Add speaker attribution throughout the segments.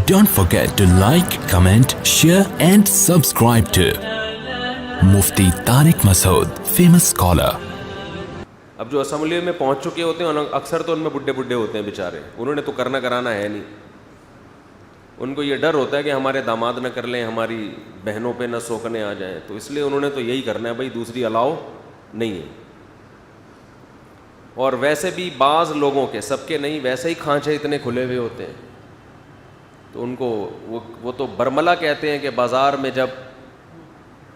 Speaker 1: Don't forget to like, comment, share and subscribe to Mufti Tariq Masood, famous scholar.
Speaker 2: اب جو assembly میں پہنچ چکے ہوتے ہیں اکثر تو ان میں بڈھے بڈھے ہوتے ہیں بیچارے, انہوں نے تو کرنا کرانا ہے نہیں. ان کو یہ ڈر ہوتا ہے کہ ہمارے داماد نہ کر لیں, ہماری بہنوں پہ نہ سوکنے آ جائیں, تو اس لیے انہوں نے تو یہی کرنا ہے بھائی, دوسری الاؤ نہیں ہے. اور ویسے بھی بعض لوگوں کے, سب کے نہیں, ویسے ہی کھانچے اتنے کھلے ہوئے ہوتے ہیں, تو ان کو وہ تو برملا کہتے ہیں کہ بازار میں جب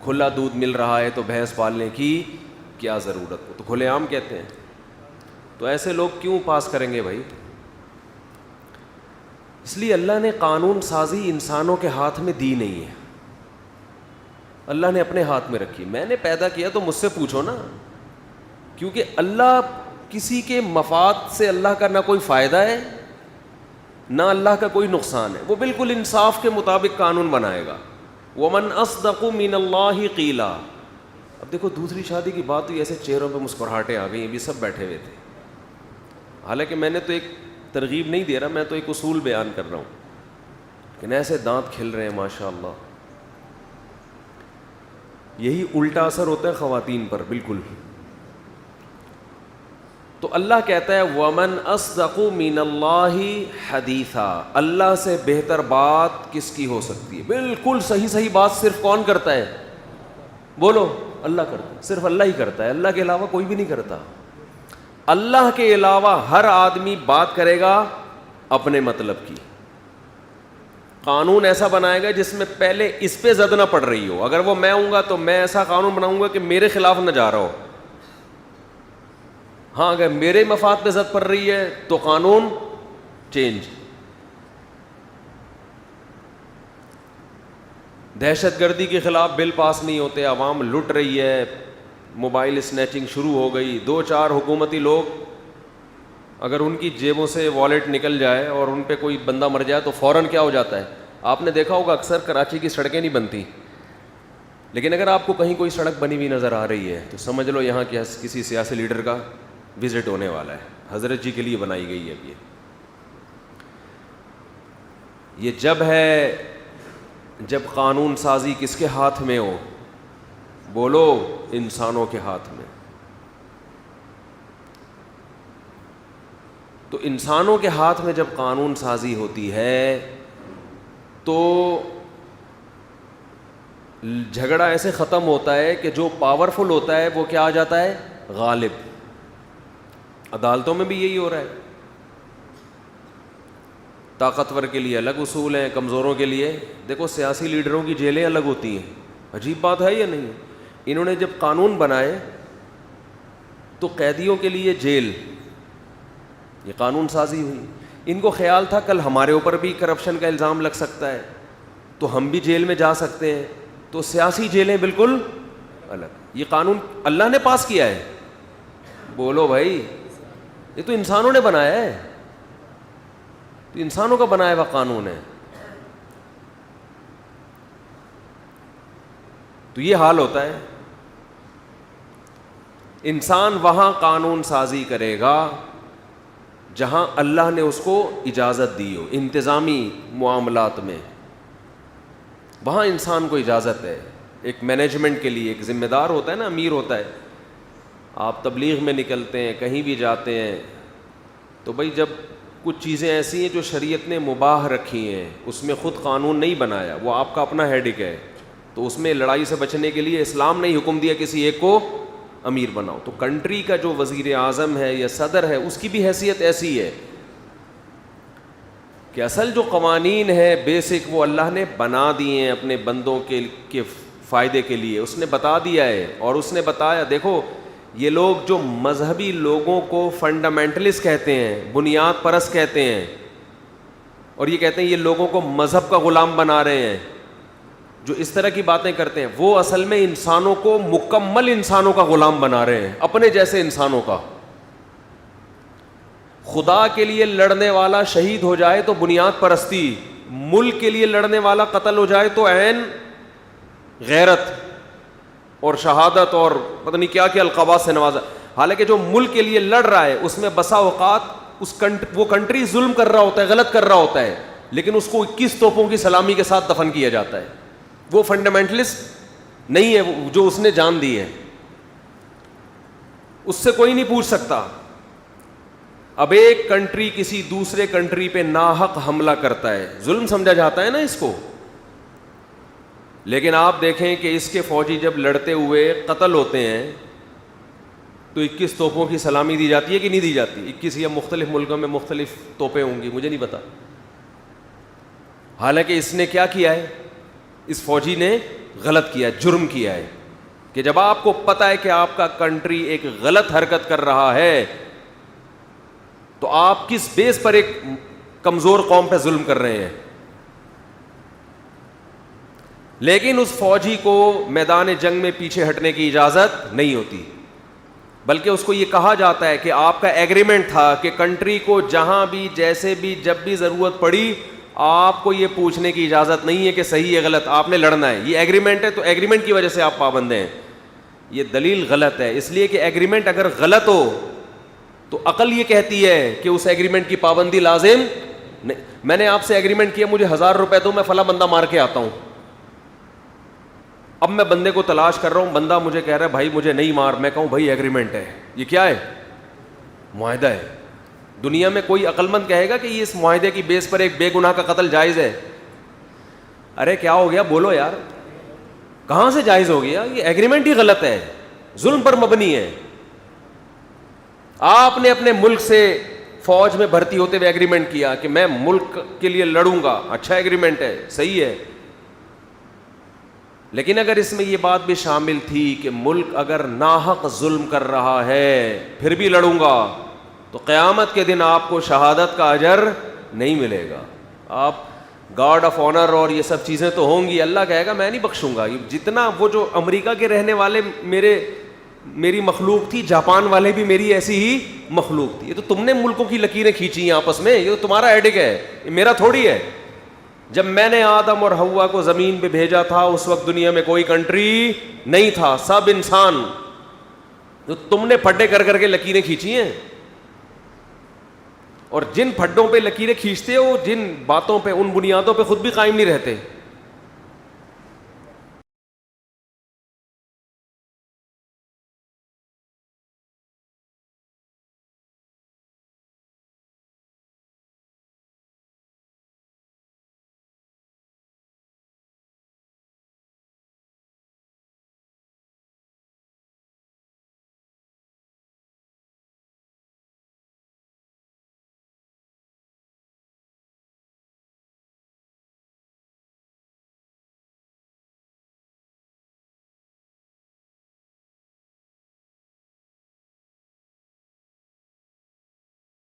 Speaker 2: کھلا دودھ مل رہا ہے تو بھینس پالنے کی کیا ضرورت ہو, تو کھلے عام کہتے ہیں. تو ایسے لوگ کیوں پاس کریں گے بھائی؟ اس لیے اللہ نے قانون سازی انسانوں کے ہاتھ میں دی نہیں ہے, اللہ نے اپنے ہاتھ میں رکھی. میں نے پیدا کیا تو مجھ سے پوچھو نا, کیونکہ اللہ کسی کے مفاد سے اللہ کا نہ کوئی فائدہ ہے نہ اللہ کا کوئی نقصان ہے, وہ بالکل انصاف کے مطابق قانون بنائے گا. وَمَنْ أَصْدَقُ مِنَ اللَّهِ قِيلًا. اب دیکھو دوسری شادی کی بات ہوئی, ایسے چہروں پہ مسکراہٹیں آ گئی, ابھی سب بیٹھے ہوئے تھے. حالانکہ میں نے تو ایک ترغیب نہیں دے رہا, میں تو ایک اصول بیان کر رہا ہوں, لیکن ایسے دانت کھل رہے ہیں ماشاء اللہ. یہی الٹا اثر ہوتا ہے خواتین پر بالکل. تو اللہ کہتا ہے وَمَنْ أَصْدَقُ مِنَ اللَّهِ حَدِيثًا, اللہ سے بہتر بات کس کی ہو سکتی ہے؟ بالکل صحیح بات صرف کون کرتا ہے؟ بولو, اللہ کرتا ہے, صرف اللہ ہی کرتا ہے, اللہ کے علاوہ کوئی بھی نہیں کرتا. اللہ کے علاوہ ہر آدمی بات کرے گا اپنے مطلب کی. قانون ایسا بنائے گا جس میں پہلے اس پہ زد نہ پڑ رہی ہو. اگر وہ میں ہوں گا تو میں ایسا قانون بناؤں گا کہ میرے خلاف نہ جا رہا ہو. ہاں اگر میرے مفاد پہ زد پڑ رہی ہے تو قانون چینج. دہشت گردی کے خلاف بل پاس نہیں ہوتے, عوام لٹ رہی ہے, موبائل اسنیچنگ شروع ہو گئی. 2-4 حکومتی لوگ اگر ان کی جیبوں سے والیٹ نکل جائے اور ان پہ کوئی بندہ مر جائے تو فوراً کیا ہو جاتا ہے؟ آپ نے دیکھا ہوگا اکثر کراچی کی سڑکیں نہیں بنتی, لیکن اگر آپ کو کہیں کوئی سڑک بنی ہوئی نظر آ رہی ہے تو سمجھ لو یہاں کسی سیاسی لیڈر کا وزٹ ہونے والا ہے. حضرت جی کے لیے بنائی گئی ہے. یہ جب ہے جب قانون سازی کس کے ہاتھ میں ہو؟ بولو, انسانوں کے ہاتھ میں. تو انسانوں کے ہاتھ میں جب قانون سازی ہوتی ہے تو جھگڑا ایسے ختم ہوتا ہے کہ جو پاورفل ہوتا ہے وہ کیا آ جاتا ہے؟ غالب. عدالتوں میں بھی یہی ہو رہا ہے. طاقتور کے لیے الگ اصول ہیں, کمزوروں کے لیے. دیکھو سیاسی لیڈروں کی جیلیں الگ ہوتی ہیں, عجیب بات ہے یا نہیں؟ انہوں نے جب قانون بنائے تو قیدیوں کے لیے جیل, یہ قانون سازی ہوئی. ان کو خیال تھا کل ہمارے اوپر بھی کرپشن کا الزام لگ سکتا ہے تو ہم بھی جیل میں جا سکتے ہیں, تو سیاسی جیلیں بالکل الگ. یہ قانون اللہ نے پاس کیا ہے. بولو بھائی, یہ تو انسانوں نے بنایا ہے, تو انسانوں کا بنایا ہوا قانون ہے. تو یہ حال ہوتا ہے. انسان وہاں قانون سازی کرے گا جہاں اللہ نے اس کو اجازت دی ہو. انتظامی معاملات میں وہاں انسان کو اجازت ہے. ایک مینجمنٹ کے لیے ایک ذمہ دار ہوتا ہے نا, امیر ہوتا ہے. آپ تبلیغ میں نکلتے ہیں, کہیں بھی جاتے ہیں, تو بھائی جب کچھ چیزیں ایسی ہیں جو شریعت نے مباح رکھی ہیں, اس میں خود قانون نہیں بنایا, وہ آپ کا اپنا ہیڈک ہے, تو اس میں لڑائی سے بچنے کے لیے اسلام نے حکم دیا کسی ایک کو امیر بناؤ. تو کنٹری کا جو وزیر اعظم ہے یا صدر ہے اس کی بھی حیثیت ایسی ہے کہ اصل جو قوانین ہے بیسک وہ اللہ نے بنا دیے ہیں اپنے بندوں کے فائدے کے لیے. اس نے بتا دیا ہے, اور اس نے بتایا دیکھو یہ لوگ جو مذہبی لوگوں کو فنڈامنٹلسٹ کہتے ہیں, بنیاد پرست کہتے ہیں, اور یہ کہتے ہیں یہ لوگوں کو مذہب کا غلام بنا رہے ہیں, جو اس طرح کی باتیں کرتے ہیں, وہ اصل میں انسانوں کو مکمل انسانوں کا غلام بنا رہے ہیں, اپنے جیسے انسانوں کا. خدا کے لیے لڑنے والا شہید ہو جائے تو بنیاد پرستی, ملک کے لیے لڑنے والا قتل ہو جائے تو عین غیرت اور شہادت اور پتہ نہیں کیا کیا القابات سے نوازا. حالانکہ جو ملک کے لیے لڑ رہا ہے اس میں بسا اوقات وہ کنٹری ظلم کر رہا ہوتا ہے, غلط کر رہا ہوتا ہے, لیکن اس کو 21 توپوں کی سلامی کے ساتھ دفن کیا جاتا ہے. وہ فنڈامنٹلسٹ نہیں ہے جو اس نے جان دی ہے, اس سے کوئی نہیں پوچھ سکتا. اب ایک کنٹری کسی دوسرے کنٹری پہ ناحق حملہ کرتا ہے, ظلم سمجھا جاتا ہے نا اس کو, لیکن آپ دیکھیں کہ اس کے فوجی جب لڑتے ہوئے قتل ہوتے ہیں تو 21 توپوں کی سلامی دی جاتی ہے کہ نہیں دی جاتی؟ 21 یا مختلف ملکوں میں مختلف توپیں ہوں گی, مجھے نہیں پتا. حالانکہ اس نے کیا کیا ہے, اس فوجی نے غلط کیا, جرم کیا ہے کہ جب آپ کو پتا ہے کہ آپ کا کنٹری ایک غلط حرکت کر رہا ہے تو آپ کس بیس پر ایک کمزور قوم پہ ظلم کر رہے ہیں. لیکن اس فوجی کو میدان جنگ میں پیچھے ہٹنے کی اجازت نہیں ہوتی, بلکہ اس کو یہ کہا جاتا ہے کہ آپ کا ایگریمنٹ تھا کہ کنٹری کو جہاں بھی جیسے بھی جب بھی ضرورت پڑی آپ کو یہ پوچھنے کی اجازت نہیں ہے کہ صحیح ہے غلط, آپ نے لڑنا ہے. یہ ایگریمنٹ ہے تو ایگریمنٹ کی وجہ سے آپ پابند ہیں. یہ دلیل غلط ہے, اس لیے کہ ایگریمنٹ اگر غلط ہو تو عقل یہ کہتی ہے کہ اس ایگریمنٹ کی پابندی لازم نہیں. میں نے آپ سے ایگریمنٹ کیا مجھے 1000 روپے دو, میں فلاں بندہ مار کے آتا ہوں. اب میں بندے کو تلاش کر رہا ہوں, بندہ مجھے کہہ رہا ہے بھائی مجھے نہیں مار, میں کہوں بھائی ایگریمنٹ ہے. یہ کیا ہے؟ معاہدہ ہے. دنیا میں کوئی عقل مند کہے گا کہ یہ اس معاہدے کی بیس پر ایک بے گناہ کا قتل جائز ہے؟ ارے کیا ہو گیا بولو یار, کہاں سے جائز ہو گیا؟ یہ ایگریمنٹ ہی غلط ہے, ظلم پر مبنی ہے. آپ نے اپنے ملک سے فوج میں بھرتی ہوتے ہوئے ایگریمنٹ کیا کہ میں ملک کے لیے لڑوں گا, اچھا ایگریمنٹ ہے, صحیح ہے. لیکن اگر اس میں یہ بات بھی شامل تھی کہ ملک اگر ناحق ظلم کر رہا ہے پھر بھی لڑوں گا, تو قیامت کے دن آپ کو شہادت کا اجر نہیں ملے گا. آپ گارڈ آف آنر اور یہ سب چیزیں تو ہوں گی, اللہ کہے گا میں نہیں بخشوں گا. جتنا وہ جو امریکہ کے رہنے والے میری مخلوق تھی, جاپان والے بھی میری ایسی ہی مخلوق تھی. یہ تو تم نے ملکوں کی لکیریں کھینچی ہیں آپس میں, یہ تو تمہارا ایڈک ہے, یہ میرا تھوڑی ہے. جب میں نے آدم اور حوا کو زمین پہ بھیجا تھا اس وقت دنیا میں کوئی کنٹری نہیں تھا, سب انسان. تو تم نے پھڈے کر کر کے لکیریں کھینچی ہیں, اور جن پھڈوں پہ لکیریں کھینچتے ہو جن باتوں پہ ان بنیادوں پہ خود بھی قائم نہیں رہتے.